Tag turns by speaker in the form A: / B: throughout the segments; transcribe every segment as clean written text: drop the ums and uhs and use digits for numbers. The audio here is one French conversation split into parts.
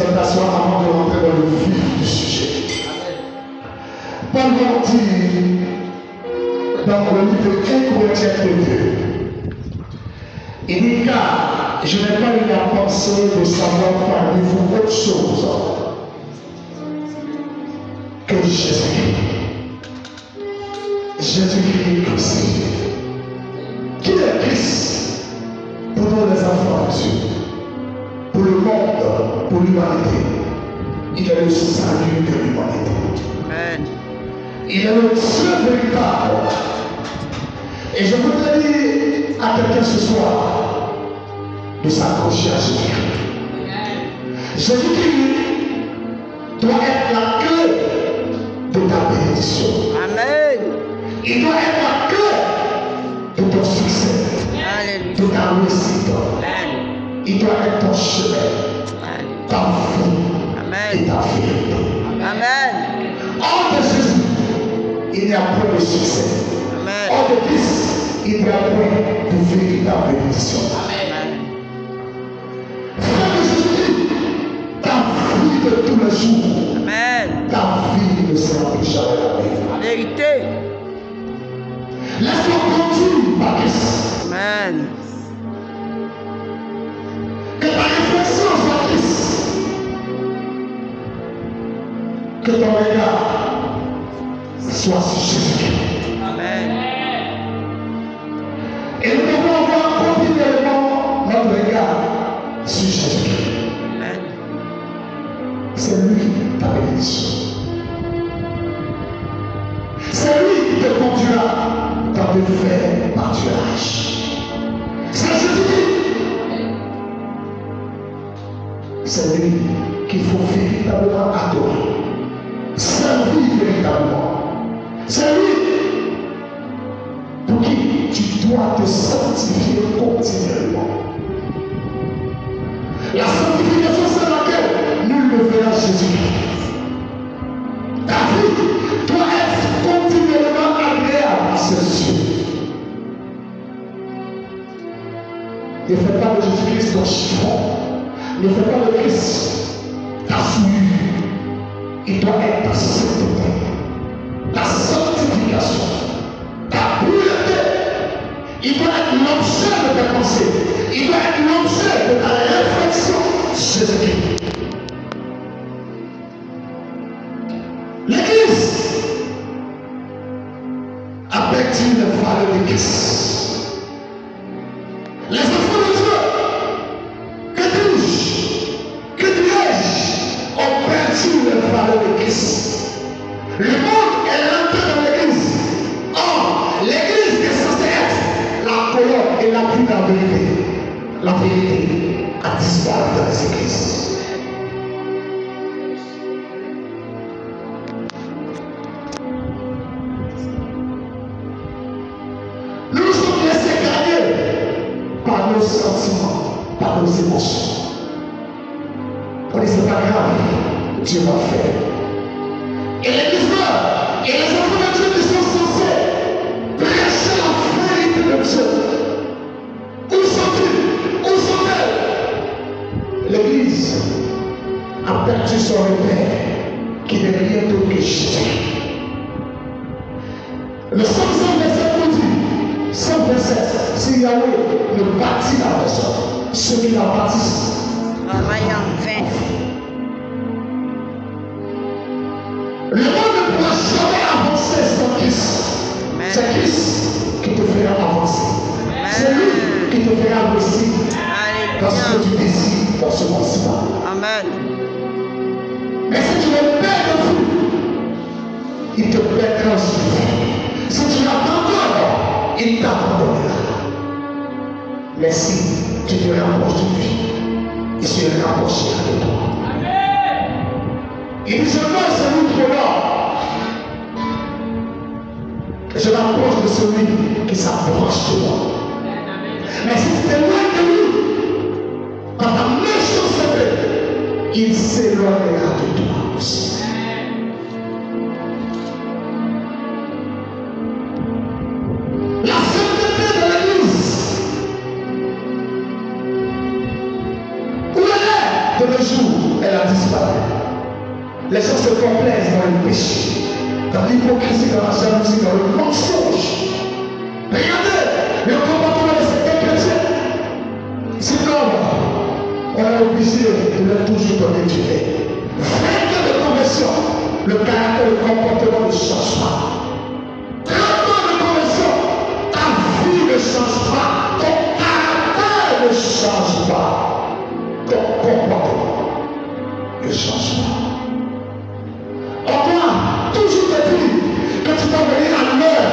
A: exhortations avant de rentrer dans le vif du sujet. Paul va dire dans le livre de 1 Corinthiens 2, il dit car je n'ai pas eu la pensée de savoir parmi vous autre chose que Jésus-Christ. Jésus-Christ crucifié. Qui est Christ pour nous les enfants de Dieu, pour le monde, pour l'humanité? Il est le salut de l'humanité.
B: Amen.
A: Il est le Dieu véritable. Et je voudrais dire à quelqu'un ce soir de s'accrocher à Jésus-Christ. Jésus-Christ doit être la clé de ta bénédiction.
B: Amen.
A: Il doit être la clé de ton succès,
B: Alléluia.
A: de ta réussite.
B: Amen.
A: Il doit être ton chemin,
B: Alléluia.
A: ta vie et
B: Amen.
A: ta vérité.
B: Amen.
A: Hors de Jésus, il n'y a point de succès.
B: Amen.
A: Hors de Christ, il n'y a point de véritable bénédiction.
B: Amen.
A: Frère de Jésus-Christ, ta vie de tous les jours,
B: Amen.
A: ta vie ne sera plus jamais la même.
B: Vérité.
A: Laisse-toi conduire par Christ.
B: Amen.
A: Que ta réflexion soit Christ. Que ton regard soit sur Jésus-Christ.
B: Amen.
A: Et nous devons avoir continuellement notre regard sur Jésus-Christ.
B: Amen.
A: C'est lui ta bénédiction. C'est lui qui te conduira dans le vrai pâturage. C'est Jésus-Christ. C'est lui qu'il faut véritablement adorer. Servir véritablement. C'est lui pour qui tu dois te sanctifier continuellement. La sanctification, c'est laquelle nul ne verra Jésus-Christ. Ta vie doit être continuellement agréable à ses yeux. Ne fais pas de Jésus-Christ ton chiffon. Ne fais pas de Christ ta souillure. Il doit être ta sainteté, ta sanctification, ta pureté. Il doit être l'objet de tes pensées. Il doit être l'objet de ta réflexion. Jésus-Christ. L'Église a bâti une valeur de Christ. Les enfants de Dieu, que dirais-je, ont perdu la valeur de Christ. Le monde est rentré dans l'Église. Or, l'Église est censée être la colonne et l'appui de la vérité. La vérité a disparu dans les églises. Nous nous sommes laissés gagner par nos sentiments, par nos émotions. On dit c'est pas grave, Dieu va faire. Et l'Église meurt. Et les enfants de Dieu qui sont censés prêcher la vérité de Dieu. Où sont-ils? Où sont-elles? L'Église a perdu son repère qui n'est rien d'autre que Jésus. Le psaume 127 nous dit, 127, si Yahweh ne bâtit la maison, ceux qui la bâtissent
B: Travail en vain.
A: le monde ne pourra jamais avancer sans Christ. C'est Christ qui te fera avancer. C'est lui qui te fera réussir dans ce que
B: Alléluia.
A: tu désires dans ce monde-ci.
B: Amen.
A: Mais si tu le perds de vue, il te perdra aussi. Si tu l'abandonnes, il t'abandonnera. Mais si tu te rapproches de lui, il se rapprochera de toi. Il dit, je vois celui qui est là. Je m'approche de celui qui s'approche de moi. Mais si tu t'éloignes de lui, par ta méchanceté, il s'éloignera de toi aussi. La sainteté de l'Église, où elle est De nos jours, elle a disparu. Les gens se complaisent dans le péché, dans l'hypocrisie, dans la jalousie, dans le mensonge. Regardez le comportement de certains chrétiens. Sinon, on est obligé de leur toujours donner du lait. 20 ans de conversion, le caractère, le comportement ne change pas. 30 ans de conversion, ta vie ne change pas, ton caractère ne change pas, ton comportement ne change pas. On doit toujours te dire que tu dois venir à l'heure.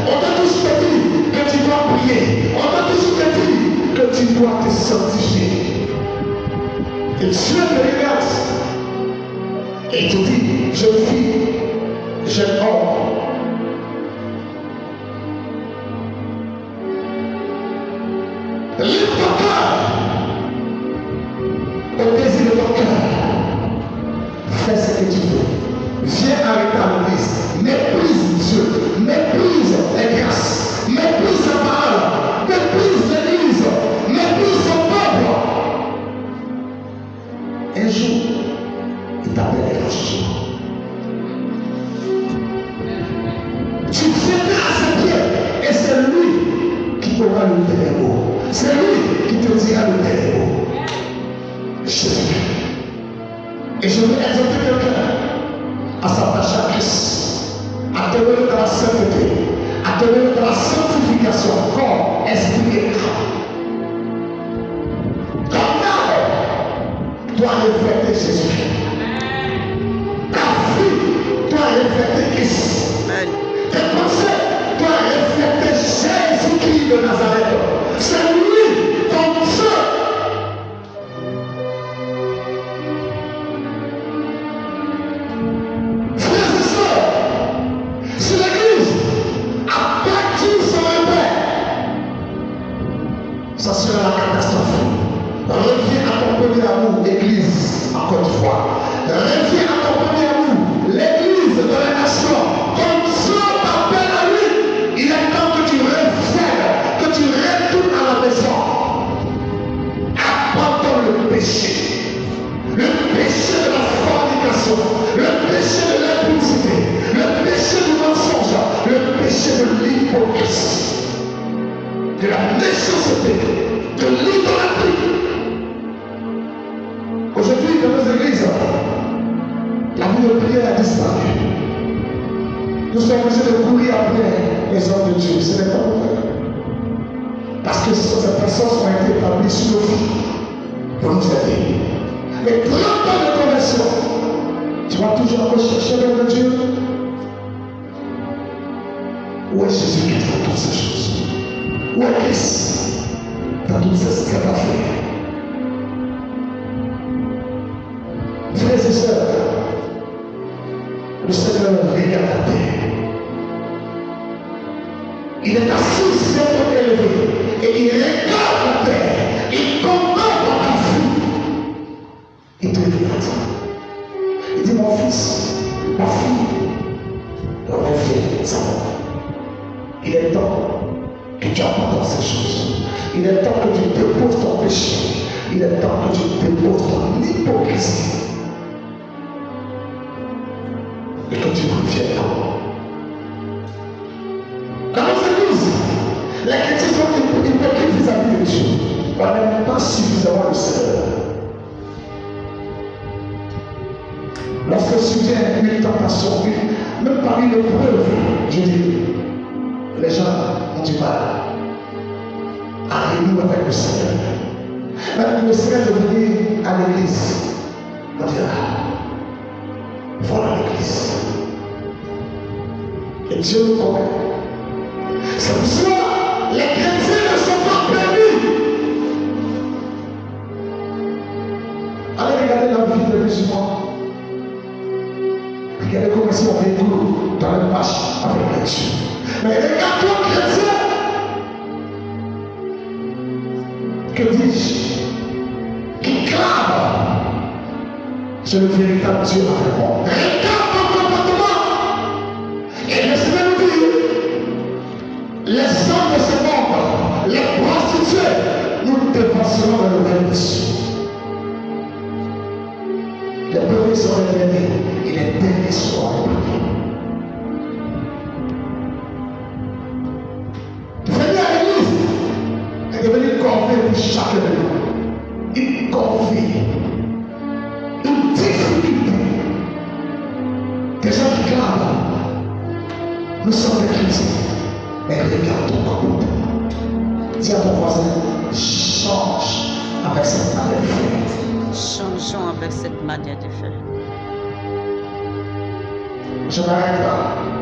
A: On doit toujours te dire que tu dois prier. On doit toujours te dire que tu dois te sanctifier. Et Dieu te regarde et te dit, jeune fille, jeune homme, livre ton cœur au désir de ton cœur. Fais ce que tu veux. Viens avec ta l'église. Méprise Dieu. Méprise les grâces. Méprise la parole. Méprise l'église. Méprise son peuple. Un jour, il t'appelle un jour. Tu viendras à ses pieds et c'est lui qui aura le dernier mot. C'est lui qui te dira le dernier mot. Jésus. Et je veux exhorter quelqu'un à s'attacher à Christ, à demeurer dans la sainteté, à demeurer dans la sanctification, corps, esprit et âme. Ton âme doit refléter Jésus. Ta vie doit refléter Christ. Tes pensées doivent refléter Jésus-Christ de Nazareth. C'est lui, ton Dieu. Ça sera la catastrophe. Reviens à ton premier amour, Église, encore une fois. Reviens à ton premier amour, l'Église de la nation. Ton Dieu t'appelle à lui. Il est temps que tu reviennes, que tu retournes à la maison. Abandonne le péché. Le péché de la fornication, le péché de l'impudicité, le péché du mensonge, le péché de l'hypocrisie, de la méchanceté, de l'idolâtrie. Aujourd'hui, dans nos églises, la vie de prière a disparu. Nous sommes obligés de courir après les hommes de Dieu. Ce n'est pas vrai. Parce que ces personnes ont été établies sur le fil pour nous aider. Mais 30 ans de conversion, tu vas toujours rechercher l'homme de Dieu. Où est Jésus qui fait toutes ces choses? Où est Christ dans toutes ces affaires? Frères et sœurs, le Seigneur regarde la terre. Il est assis sur ton élevé et il regarde la terre. Il contemple ta vie. Il te regarde. Il dit, mon fils, ma fille, reviens ça. Il est temps que tu abandonnes ces choses. Il est temps que tu déposes ton péché. Il est temps que tu déposes ton hypocrisie. Et que tu reviennes. Dans nos églises, les chrétiens sont hypocrites vis-à-vis de Dieu. On n'aime pas suffisamment le Seigneur. Lorsque survient une tentation, même parmi les preuves, je dis, les gens ont du mal à réunir avec le Seigneur. Même le Seigneur de venir à l'église, on dira, voilà l'église. Et Dieu nous connaît. C'est pour cela les chrétiens ne sont pas permis. Allez regarder la vie des musulmans. Regardez comment ils sont véhiculés dans le marche avec Dieu. Mais regarde-toi, chrétien. Que dis-je? Qui clame. C'est le véritable Dieu avec moi. Regarde ton comportement. Et laissez-moi nous dire, les hommes de ce monde, les prostituées, nous dépenserons dans le vrai dessus. est devenue corvée pour chacun de nous. Une corvée, une difficulté. Des gens qui clament. Nous sommes des chrétiens, mais regarde ton compte. Dis à ton voisin, change avec cette manière de faire.
B: Changeons avec cette manière de faire.
A: Je m'arrête là.